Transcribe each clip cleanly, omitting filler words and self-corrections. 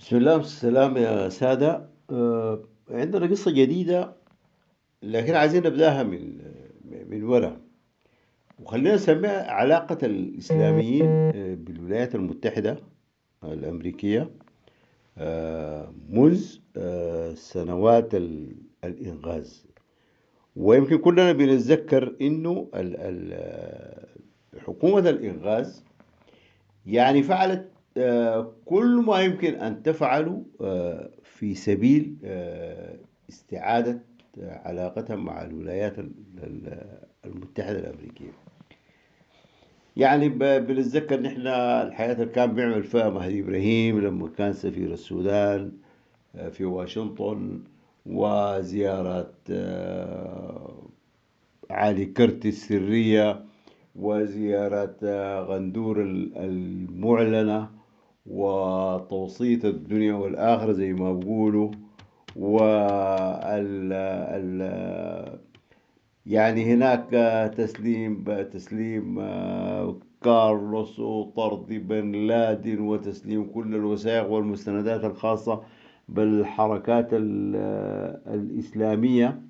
بسم الله والسلام يا سادة. عندنا قصة جديدة، لكن عايزين نبدأها من وراء، وخلينا نسميها علاقة الإسلاميين بالولايات المتحدة الأمريكية منذ سنوات الإنغاز. ويمكن كلنا بنتذكر إنه حكومة الإنغاز يعني فعلت كل ما يمكن أن تفعله في سبيل استعادة علاقتها مع الولايات المتحدة الأمريكية. يعني بنتذكر نحن الحياة اللي كان بيعمل فيها مهدي إبراهيم لما كان سفير السودان في واشنطن، وزيارة علي كرتي السرية، وزيارة غندور المعلنة، وتوسيط الدنيا والآخرة زي ما بيقولوا. وال ال يعني هناك تسليم كارلوس، وطرد بن لادن، وتسليم كل الوثائق والمستندات الخاصة بالحركات الإسلامية.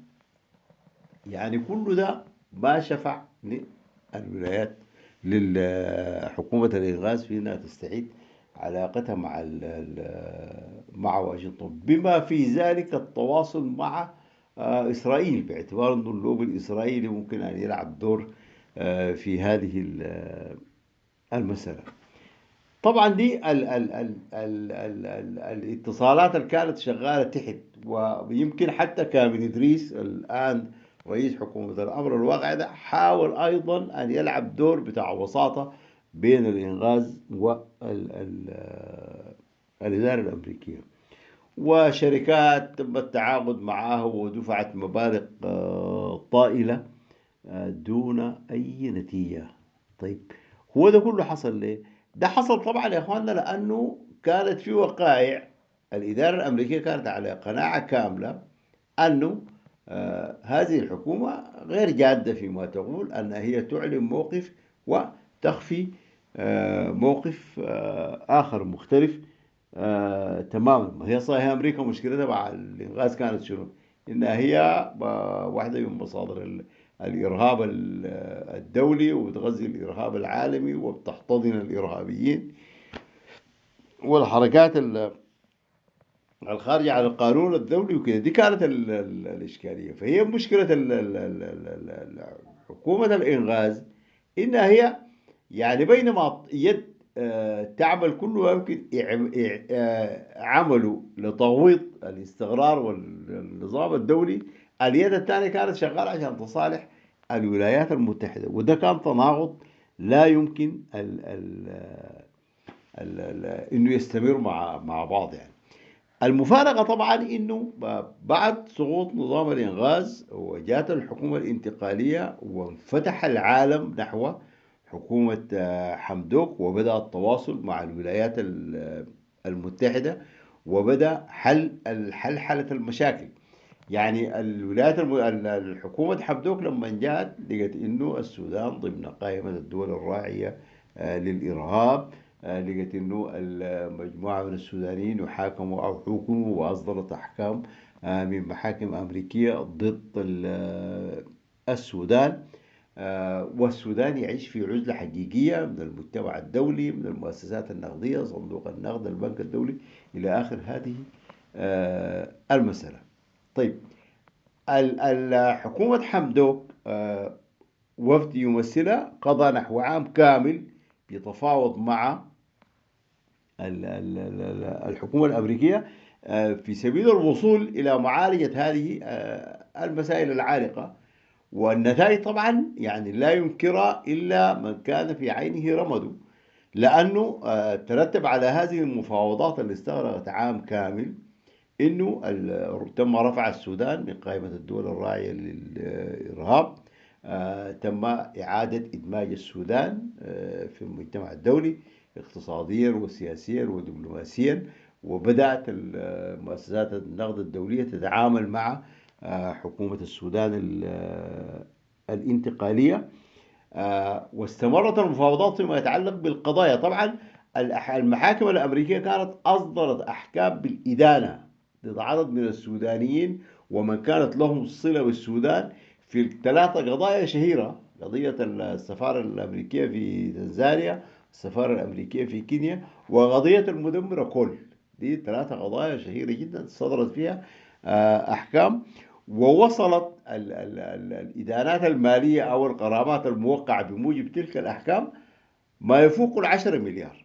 يعني كل ده ما شفع للولايات، لحكومة الإنغاز في أنها تستعيد علاقتها مع واشنطن، بما في ذلك التواصل مع إسرائيل، باعتبار أن اللوبي الإسرائيلي ممكن أن يلعب دور في هذه المسألة. طبعا دي ال الاتصالات اللي كانت شغالة تحت، ويمكن حتى كامل إدريس الآن رئيس حكومة الأمر الواقع ده حاول أيضا أن يلعب دور بتاع وساطة بين الإنغاز والإدارة الأمريكية. وشركات تم التعاقد معها ودفعت مبالغ طائلة دون أي نتيجة. طيب، هو ده كله حصل ليه؟ ده حصل طبعا يا اخواننا لانه كانت في وقائع. الاداره الامريكيه كانت على قناعه كامله انه هذه الحكومه غير جاده فيما تقول، ان هي تعلن موقف وتخفي موقف اخر مختلف تماما. ما هي صحيح امريكا مشكلتها مع الانغاز كانت شنو؟ انها هي واحده من مصادر الارهاب الدولي، وبتغذي الارهاب العالمي، وبتحتضن الارهابيين والحركات الخارجه عن القانون الدولي وكده. دي كانت الاشكاليه. فهي مشكله حكومه الانغاز انها هي يعني بينما يد تعمل كل ما يمكن عمله لتغويض الاستقرار والنظام الدولي، اليد الثانية كانت شغالة عشان تصالح الولايات المتحدة. وده كان تناقض لا يمكن انه يستمر مع بعض يعني. المفارقة طبعا انه بعد سقوط نظام الانغاز وجات الحكومة الانتقالية، وانفتح العالم نحو حكومة حمدوك، وبدأ التواصل مع الولايات المتحدة، وبدأ حل المشاكل. يعني الحكومة حمدوك لما جاءت لقت انه السودان ضمن قائمة الدول الراعية للإرهاب. لقيت انه المجموعة من السودانيين يحاكموا او حكموا، واصدرت احكام من محاكم امريكية ضد السودان. والسودان يعيش في عزلة حقيقية من المجتمع الدولي، من المؤسسات النقدية، صندوق النقد، البنك الدولي، إلى آخر هذه المسألة. طيب، حكومة حمدوك وفد يمثلها قضى نحو عام كامل يتفاوض مع الحكومة الأمريكية في سبيل الوصول إلى معالجة هذه المسائل العالقة. والنتائج طبعا يعني لا ينكرها إلا من كان في عينه رمد، لأنه ترتب على هذه المفاوضات اللي استغرقت عام كامل انه تم رفع السودان من قائمة الدول الراعية للإرهاب. تم إعادة إدماج السودان في المجتمع الدولي اقتصاديا وسياسيا ودبلوماسيا، وبدأت مؤسسات النقد الدولية تتعامل مع حكومة السودان الانتقالية. واستمرت المفاوضات فيما يتعلق بالقضايا. طبعا المحاكم الأمريكية كانت أصدرت أحكام بالإدانة ضد عدد من السودانيين ومن كانت لهم صلة بالسودان في ثلاثة قضايا شهيرة: قضية السفارة الأمريكية في تنزانيا، السفارة الأمريكية في كينيا، وقضية المدمرة كول. دي ثلاثة قضايا شهيرة جدا صدرت فيها أحكام، ووصلت الإدانات المالية أو الغرامات الموقعة بموجب تلك الأحكام ما يفوق 10 مليار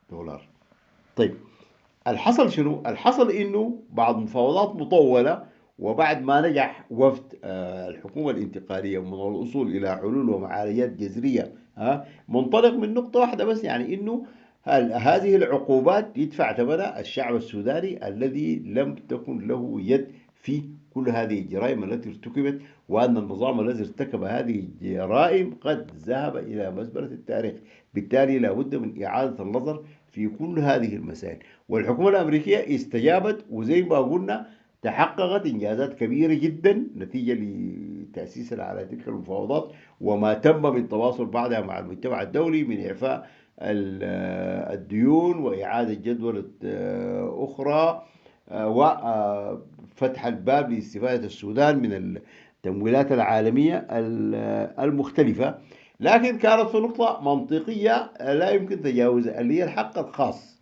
دولار. طيب، الحصل شنو؟ الحصل انه بعد مفاوضات مطولة وبعد ما نجح وفد الحكومة الانتقالية من الوصول إلى حلول ومعالجات جذرية، منطلق من نقطة واحدة بس، يعني انه هذه العقوبات يدفع ثمنها الشعب السوداني الذي لم تكن له يد في كل هذه الجرائم التي ارتكبت، وأن النظام الذي ارتكب هذه الجرائم قد ذهب إلى مزبلة التاريخ. بالتالي لا بد من إعادة النظر في كل هذه المسائل، والحكومة الأمريكية استجابت، وزي ما قلنا تحققت إنجازات كبيرة جدا نتيجة لتأسيسها على تلك المفاوضات وما تم من تواصل بعدها مع المجتمع الدولي من إعفاء الديون وإعادة جدولة أخرى، وفتح الباب لاستفادة السودان من التمويلات العالمية المختلفة. لكن كانت في نقطة منطقية لا يمكن تجاوزها، اللي هي الحق الخاص.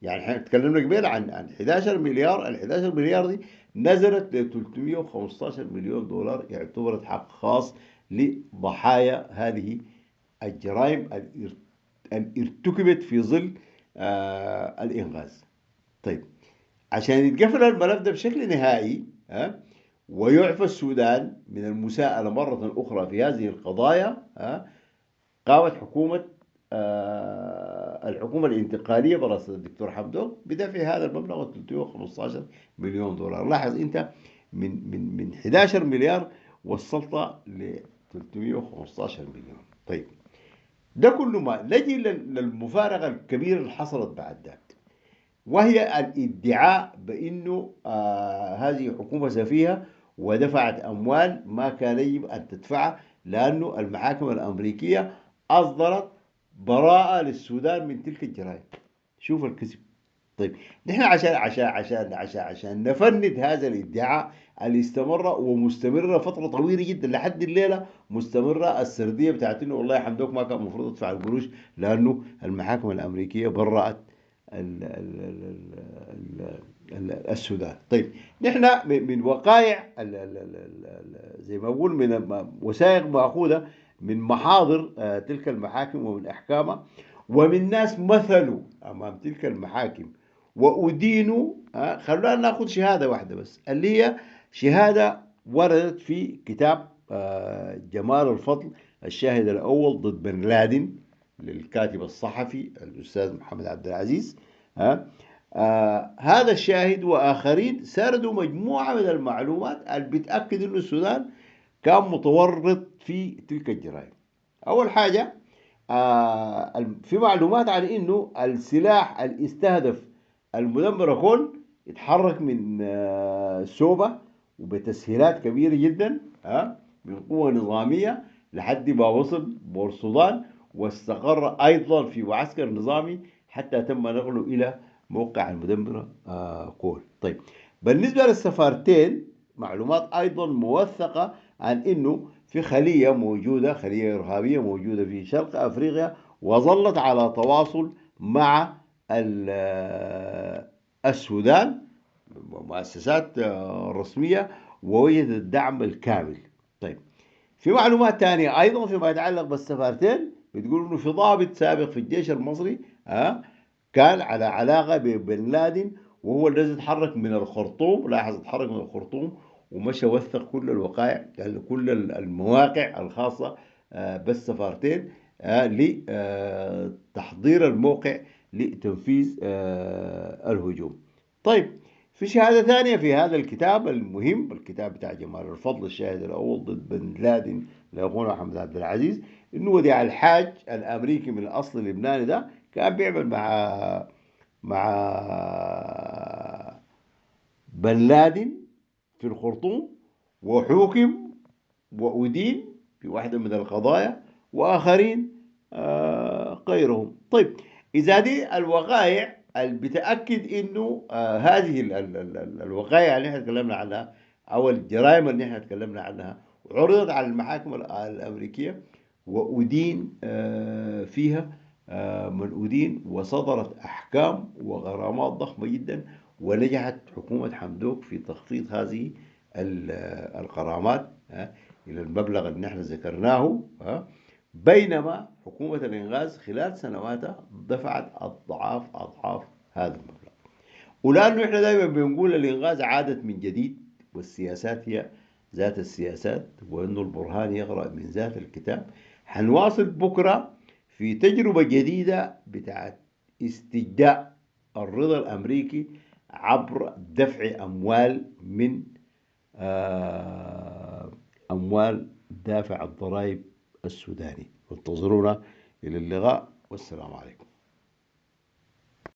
يعني احنا اتكلمنا قبل عن 11 مليار، ال 11 مليار دي نزلت ل 315 مليون دولار اعتبرت حق خاص لضحايا هذه الجرائم اللي ارتكبت في ظل الإنغاز. طيب، عشان يتقفل الملف ده بشكل نهائي ويعفى السودان من المساءلة مرة أخرى في هذه القضايا، قامت الحكومة الانتقالية برئاسة الدكتور حمدوك بدفع هذا المبلغ 315 مليون دولار. لاحظ أنت، من 11 مليار وصلت ل 315 مليون. طيب، ده كله ما نجي للمفارقة الكبيرة اللي حصلت بعد ذلك، وهي الادعاء بأنه هذه حكومة سفيهة ودفعت أموال ما كان يجب أن تدفعها، لأنه المحاكم الأمريكية أصدرت براءة للسودان من تلك الجرائم. شوف الكذب. طيب، نحن عشان نفند هذا الادعاء اللي استمر ومستمرة فترة طويلة جدا لحد الليلة، مستمرة السردية بتاعت انه والله حمدوك ما كان المفروض يدفع القروش لانه المحاكم الامريكية برأت السودان. طيب، نحن من وقائع زي ما اقول من وثائق مأخوذة من محاضر تلك المحاكم ومن احكامها، ومن ناس مثلوا امام تلك المحاكم وأدينوا. خلونا ناخذ شهادة واحدة بس، اللي هي شهادة وردت في كتاب جمال الفضل الشاهد الأول ضد بن لادن للكاتب الصحفي الأستاذ محمد عبد العزيز. هذا الشاهد وآخرين سردوا مجموعة من المعلومات اللي بتأكد أن السودان كان متورط في تلك الجرائم. أول حاجة، في معلومات عن أنه السلاح اللي استهدف المدمر كون اتحرك من سوبا وبتسهيلات كبيرة جدا من قوة نظامية لحد ما وصل بورسودان، واستقر أيضا في معسكر نظامي حتى تم نقله إلى موقع المدمرة كول. طيب، بالنسبة للسفارتين معلومات أيضا موثقة عن أنه في خلية موجودة، خلية إرهابية موجودة في شرق أفريقيا، وظلت على تواصل مع السودان مؤسسات رسمية ووجدت الدعم الكامل. طيب، في معلومات تانية أيضا فيما يتعلق بالسفارتين بتقول إنه في ضابط سابق في الجيش المصري كان على علاقة ببن لادن، وهو الذي اتحرك من الخرطوم. لاحظ، اتحرك من الخرطوم ومشى وثق كل الوقائع، يعني كل المواقع الخاصة بالسفارتين لتحضير الموقع لتنفيذ الهجوم. طيب، في شهادة ثانية في هذا الكتاب المهم، الكتاب بتاع جمال الفضل الشاهد الأول ضد بن لادن لأخونا محمد عبد العزيز، إنه وديع الحاج الأمريكي من الأصل اللبناني ده كان بيعمل مع بن لادن في الخرطوم، وحوكم وأدين في واحدة من القضايا، وآخرين غيرهم. طيب، إذا دي الوقائع اللي بتأكد إنه هذه الوقائع اللي احنا تكلمنا عنها أو الجرائم اللي احنا تكلمنا عنها عرضت على المحاكم الأمريكية وأدين فيها من أدين، وصدرت أحكام وغرامات ضخمة جدا، ونجحت حكومة حمدوك في تخطيط هذه الغرامات إلى المبلغ اللي نحن ذكرناه. بينما حكومة الإنغاز خلال سنواتها دفعت أضعاف أضعاف هذا المبلغ. ولأنه إحنا دائما بنقول الإنغاز عادت من جديد، والسياسات هي ذات السياسات، وإنه البرهان يقرأ من ذات الكتاب، حنواصل بكرة في تجربة جديدة بتاعت استجداء الرضا الأمريكي عبر دفع أموال من آه، أموال دافع الضرائب السوداني. وانتظرونا إلى اللقاء، والسلام عليكم.